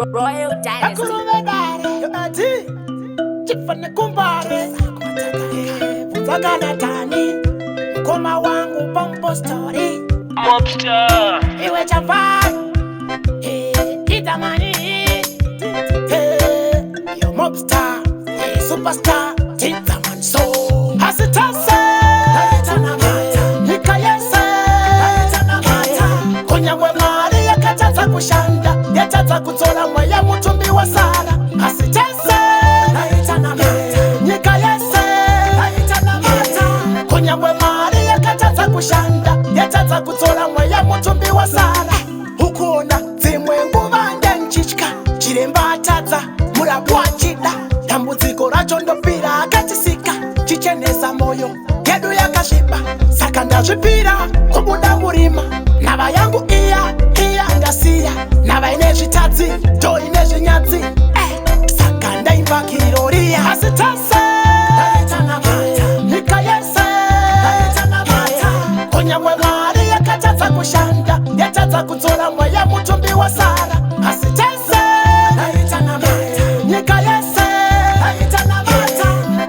Royal Dynasty. Akuruvedare ati chifane kumbare Vudzakana tani mkoma wangu pompo story Mobster. Iwe chapari Itamani Yo mobster Superstar Titaman so Hasitase Nikayese Kunyangwe mari yakatata kushanda Yatata kutola mwaya mutumbi wa sara Hasitase Nikayese Kunyangwe mari yakatata kushanda Yatata kutola mwaya mutumbi wa sara Ukuna zimwe nguvande nchichka Chiremba atadza murabwa chida Dambudziko racho ndopira akatisika Chichenesa moyo yedu yakashiba Saka ndazvipira kubuda murima Nava yangu iya ndasiya Nava ine zvitadzi to ine zvinyadzi Saka ndaimba kiroriya Hasitase Nyika yese Kunyangwe mari yakatadza kushanda Yatadza kudzora mweya mutumbi wa sara Hasitase Nyika yese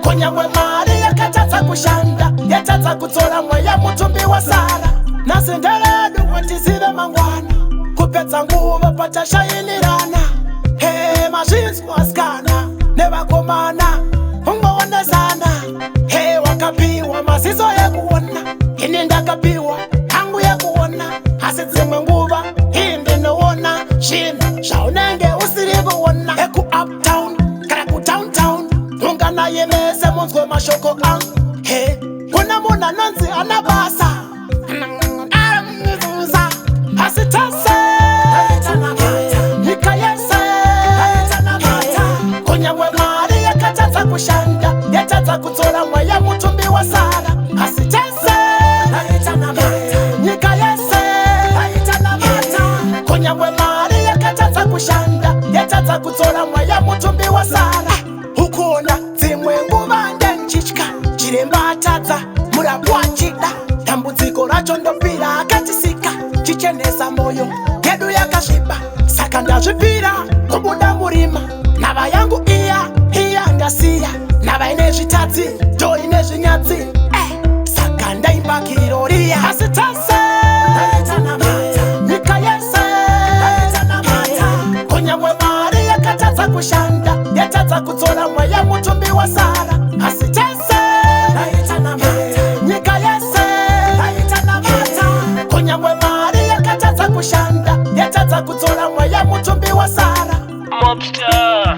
Kunyangwe mari yakatadza kushanda Yatadza kudzora mweya mutumbi wa sara Nasenderedu watizive mangwana Kupedza nguva pachashayinirana Mazvinzwa asikana nevakomana ungoonezana wakapiwa maziso ekuona ini ndakapiwa hangu yekuona asi dzimwe nguva indinoona zvinhu zvaunenge usiri kuona ekuuptown kana kudowntown unganayemese munzwe mashoko angu kuna munhu anonzi ana basa Hasitase Nyika yese Kunyangwe mari yakatadza kushanda Yatadza kudzora mweya mutumbi wa sara Hasitase Nyika yese Kunyangwe mari yakatadza kushanda Yatadza kudzora mweya mutumbi wa sara Ukuna dzimwe nguvande nchichka Chiremba atadza murabwa chida Dambudziko racho ndopira akatisika Chichenesa moyo yedu yakashiba Saka ndazvipira kubuda murima Nava yangu iya ndasiya Nava ine zvitadzi to ine zvinyadzi Saka ndaimba kiroriya Hasitase Nyika yese Kunyangwe mari yakatadza kushanda Yatadza kudzora mweya mutumbi wa sara Hasitase Nyika yese Kunyangwe mari yakatadza kushanda Yatadza kudzora mweya mutumbi wa sara Mobster.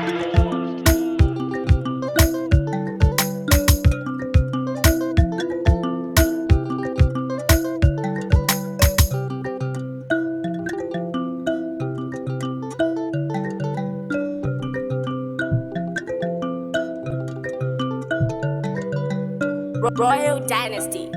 Royal Dynasty.